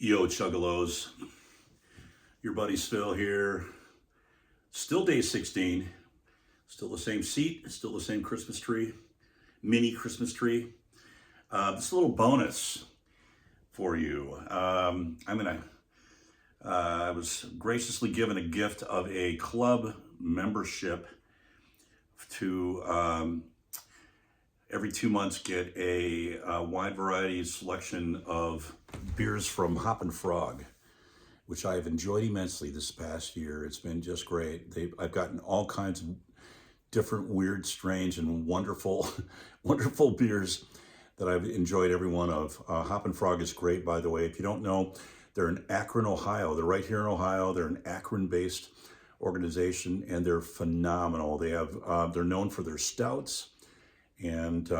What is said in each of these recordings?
Yo, Chuggalos, your buddy SFIL here. Still day 16, still the same seat, still the same Christmas tree, mini Christmas tree. This little bonus for you. I was graciously given a gift of a club membership to every 2 months get a wide variety selection of beers from Hoppin, which I've enjoyed immensely this past year. It's been just great. I've gotten all kinds of different weird, strange, and wonderful, wonderful beers that I've enjoyed every one of. Hoppin is great, by the way. If you don't know, they're in Akron, Ohio. They're right here in Ohio. They're an Akron-based organization, and they're phenomenal. They have they're known for their stouts, and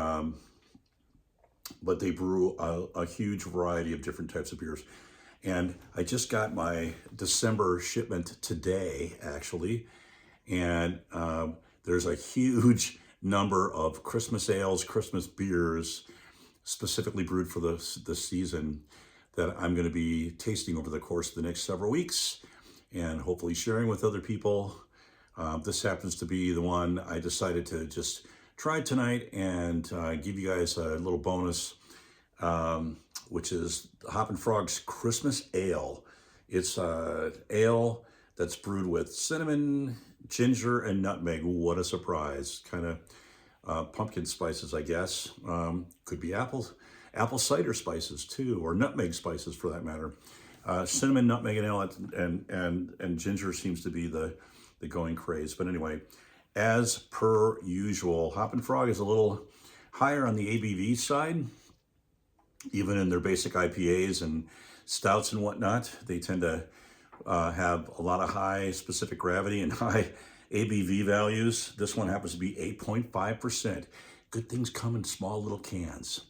but they brew a huge variety of different types of beers. And I just got my December shipment today, actually, and there's a huge number of Christmas ales, Christmas beers, specifically brewed for the season, that I'm going to be tasting over the course of the next several weeks and hopefully sharing with other people. This happens to be the one I decided to just try tonight and give you guys a little bonus, which is Hoppin Frog's Christmas Ale. It's ale that's brewed with cinnamon, ginger, and nutmeg. What a surprise. Kind of pumpkin spices, I guess. Could be apple cider spices too, or nutmeg spices for that matter. Cinnamon, nutmeg, and ale, and ginger seems to be the going craze. But anyway, as per usual, Hoppin Frog is a little higher on the ABV side. Even in their basic IPAs and stouts and whatnot, they tend to have a lot of high specific gravity and high ABV values. This one happens to be 8.5%. Good things come in small little cans.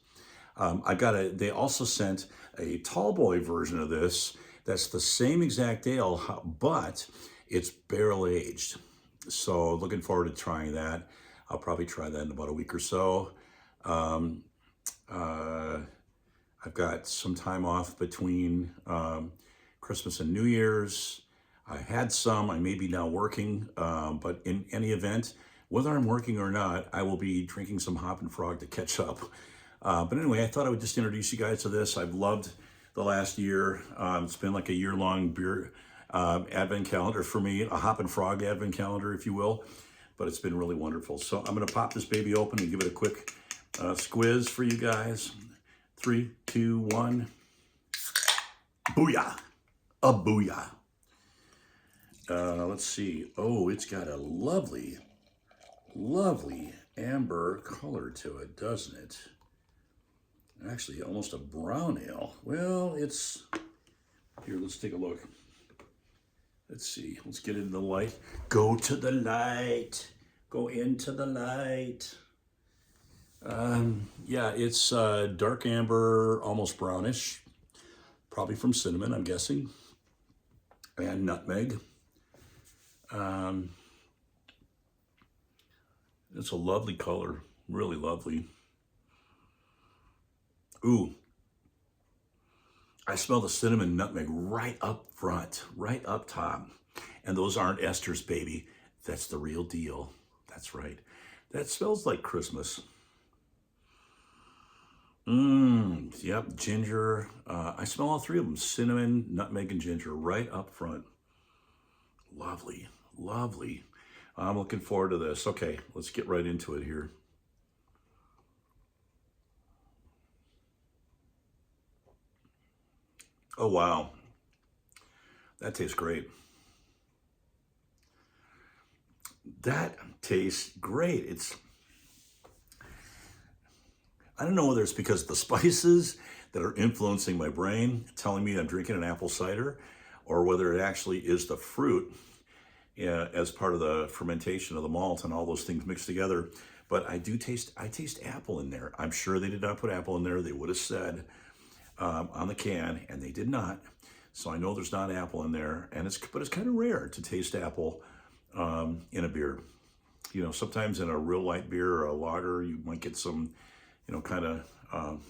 They also sent a tall boy version of this that's the same exact ale, but it's barrel aged. So looking forward to trying that. I'll probably try that in about a week or so. I've got some time off between Christmas and New Year's. I had some, I may be now working, but in any event, whether I'm working or not, I will be drinking some Hoppin Frog to catch up. But anyway, I thought I would just introduce you guys to this. I've loved the last year. It's been like a year-long beer advent calendar for me, a Hoppin Frog advent calendar, if you will, but it's been really wonderful. So I'm gonna pop this baby open and give it a quick squiz for you guys. 3, 2, 1. Booyah! A booyah. Let's see. Oh, it's got a lovely, lovely amber color to it, doesn't it? Actually, almost a brown ale. Well, it's... Here, let's take a look. Let's see. Let's get into the light. Go to the light. Go into the light. Yeah, it's dark amber, almost brownish, probably from cinnamon, I'm guessing, and nutmeg. It's a lovely color, really lovely. Ooh, I smell the cinnamon, nutmeg right up front, right up top. And those aren't esters, baby. That's the real deal. That's right. That smells like Christmas. Yep, ginger. I smell all three of them. Cinnamon, nutmeg, and ginger right up front. Lovely, lovely. I'm looking forward to this. Okay, let's get right into it here. Oh, wow. That tastes great. That tastes great. I don't know whether it's because of the spices that are influencing my brain, telling me I'm drinking an apple cider, or whether it actually is the fruit as part of the fermentation of the malt and all those things mixed together. But I taste apple in there. I'm sure they did not put apple in there. They would have said on the can, and they did not. So I know there's not apple in there, but it's kind of rare to taste apple in a beer. You know, sometimes in a real light beer or a lager, you might get some, kind of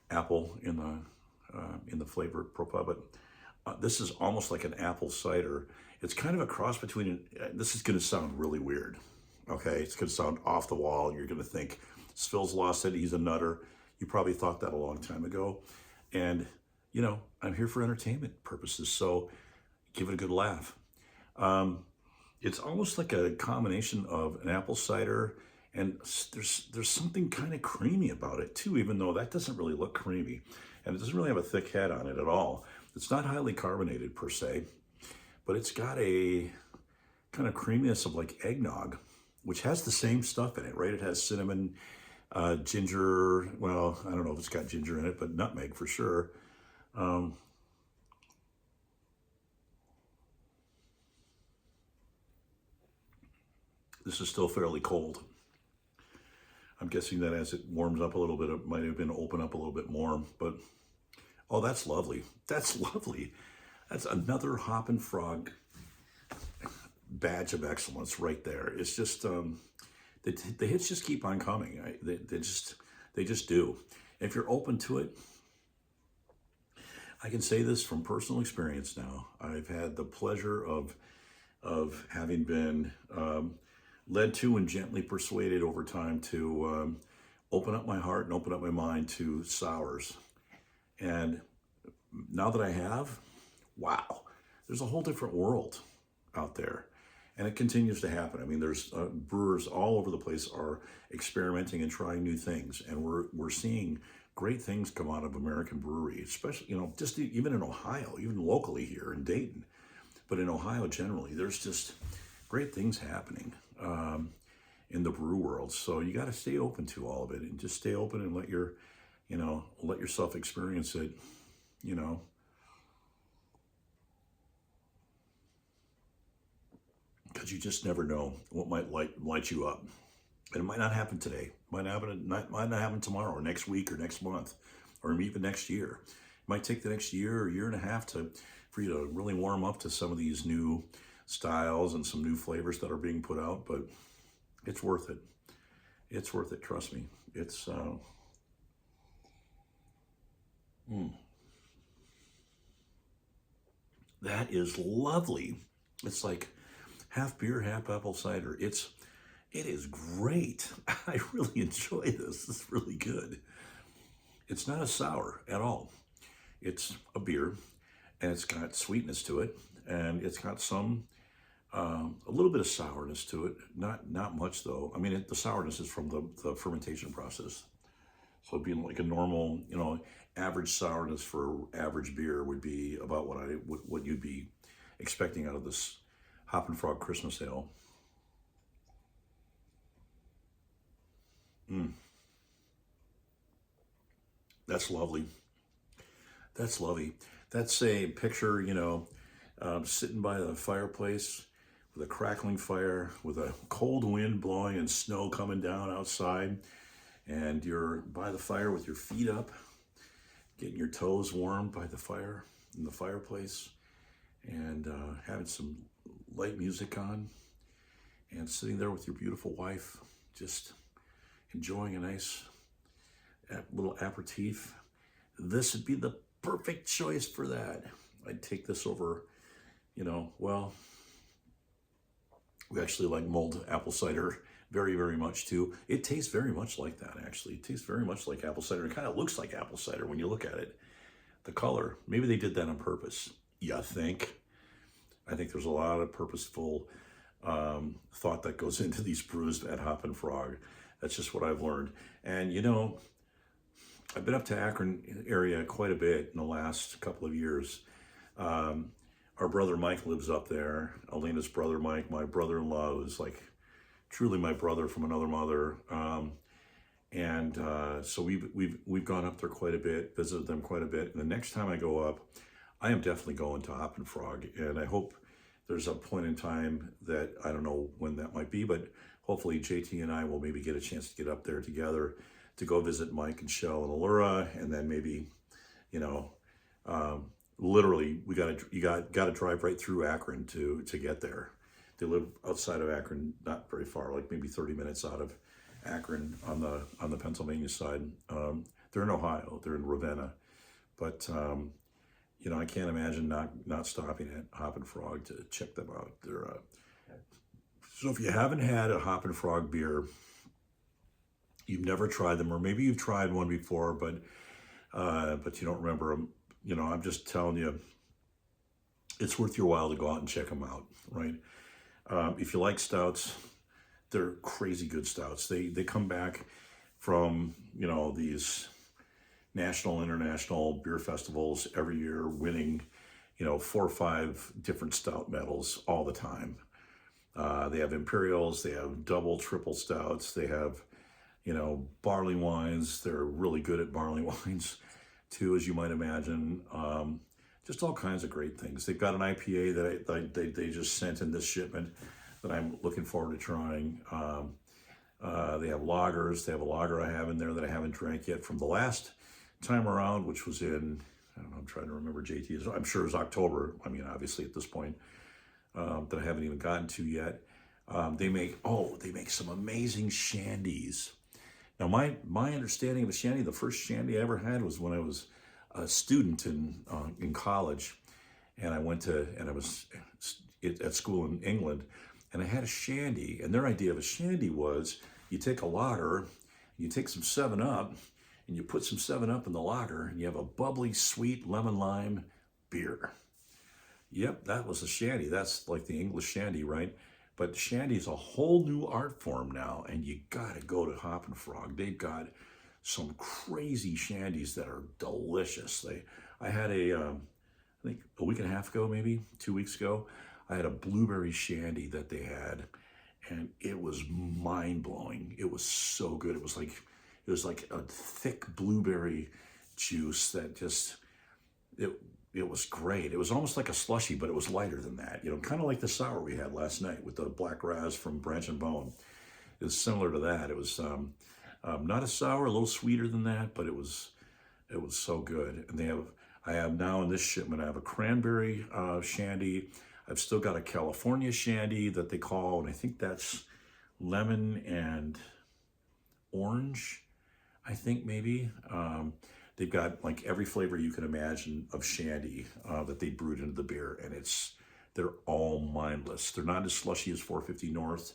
apple in the in the flavor profile, but this is almost like an apple cider. It's kind of a cross between, this is going to sound really weird. Okay, it's going to sound off the wall. You're going to think, SFIL's lost it, he's a nutter. You probably thought that a long time ago. And, you know, I'm here for entertainment purposes, so give it a good laugh. It's almost like a combination of an apple cider, and there's something kind of creamy about it too, even though that doesn't really look creamy. And it doesn't really have a thick head on it at all. It's not highly carbonated per se, but it's got a kind of creaminess of like eggnog, which has the same stuff in it, right? It has cinnamon, ginger, well, I don't know if it's got ginger in it, but nutmeg for sure. This is still fairly cold. I'm guessing that as it warms up a little bit, it might have been open up a little bit more, but oh, that's lovely. That's lovely. That's another Hoppin' Frog badge of excellence right there. It's just, the hits just keep on coming. They just do. If you're open to it, I can say this from personal experience now. I've had the pleasure of having been led to and gently persuaded over time to open up my heart and open up my mind to sours. And now that I have, wow, there's a whole different world out there. And it continues to happen. I mean, there's brewers all over the place are experimenting and trying new things. And we're seeing great things come out of American brewery, especially, you know, just even in Ohio, even locally here in Dayton. But in Ohio generally, there's just great things happening in the brew world. So you got to stay open to all of it and just stay open and let yourself experience it, you know. Because you just never know what might light you up. And it might not happen today. Might not happen tomorrow or next week or next month or even next year. It might take the next year or year and a half for you to really warm up to some of these new styles and some new flavors that are being put out, but it's worth it. It's worth it, trust me. It's that is lovely. It's like half beer, half apple cider. It is great. I really enjoy this. It's really good. It's not a sour at all. It's a beer, and it's got sweetness to it, and it's got some a little bit of sourness to it. Not much though. I mean, the sourness is from the fermentation process. So it'd be like a normal, you know, average sourness for average beer would be about what you'd be expecting out of this Hoppin' Frog Christmas Ale. That's lovely. That's lovely. That's a picture, you know, sitting by the fireplace with a crackling fire, with a cold wind blowing and snow coming down outside, and you're by the fire with your feet up, getting your toes warmed by the fire in the fireplace, and having some light music on, and sitting there with your beautiful wife, just enjoying a nice little aperitif. This would be the perfect choice for that. I'd take this over, you know, well, we actually like mulled apple cider very, very much too. It tastes very much like that, actually. It tastes very much like apple cider. It kind of looks like apple cider when you look at it. The color, maybe they did that on purpose. You think? I think there's a lot of purposeful thought that goes into these brews at Hoppin' Frog. That's just what I've learned. And you know, I've been up to Akron area quite a bit in the last couple of years. Our brother Mike lives up there. Elena's brother Mike, my brother-in-law, is like truly my brother from another mother. So we've gone up there quite a bit, visited them quite a bit. And the next time I go up, I am definitely going to Hoppin' Frog, and I hope there's a point in time that I don't know when that might be, but hopefully JT and I will maybe get a chance to get up there together to go visit Mike and Shell and Allura, and then maybe, you know, literally you got to drive right through Akron to get there. They live outside of Akron, not very far, like maybe 30 minutes out of Akron on the Pennsylvania side. They're in Ohio. They're in Ravenna, But I can't imagine not stopping at Hoppin' Frog to check them out. So if you haven't had a Hoppin' Frog beer, you've never tried them, or maybe you've tried one before, but you don't remember them. I'm just telling you, it's worth your while to go out and check them out, right? If you like stouts, they're crazy good stouts. They come back from these national, international beer festivals every year, winning 4 or 5 different stout medals all the time. They have imperials, they have double, triple stouts, they have barley wines. They're really good at barley wines too, as you might imagine. Just all kinds of great things. They've got an IPA that they just sent in this shipment that I'm looking forward to trying. They have lagers. They have a lager I have in there that I haven't drank yet from the last time around, which was in, I don't know, I'm trying to remember, JT, I'm sure it was October. I mean, obviously at this point, that I haven't even gotten to yet. They make some amazing shandies. Now, my understanding of a shandy, the first shandy I ever had was when I was a student in college, and I was at school in England, and I had a shandy, and their idea of a shandy was you take a lager, you take some 7-Up, and you put some 7-Up in the lager, and you have a bubbly, sweet lemon lime beer. Yep, that was a shandy. That's like the English shandy, right? But shandy's a whole new art form now, and you gotta go to Hoppin' Frog. They've got some crazy shandies that are delicious. I had I think a week and a half ago, maybe 2 weeks ago, I had a blueberry shandy that they had, and it was mind blowing. It was so good. It was like a thick blueberry juice that just it was great. It was almost like a slushy, but it was lighter than that. Kind of like the sour we had last night with the Black Raz from Branch and Bone. It was similar to that. It was not a sour, a little sweeter than that, but it was so good. And I have now in this shipment, I have a cranberry shandy. I've still got a California shandy that they call, and I think that's lemon and orange, I think maybe. They've got like every flavor you can imagine of shandy that they brewed into the beer, and they're all mindless. They're not as slushy as 450 North.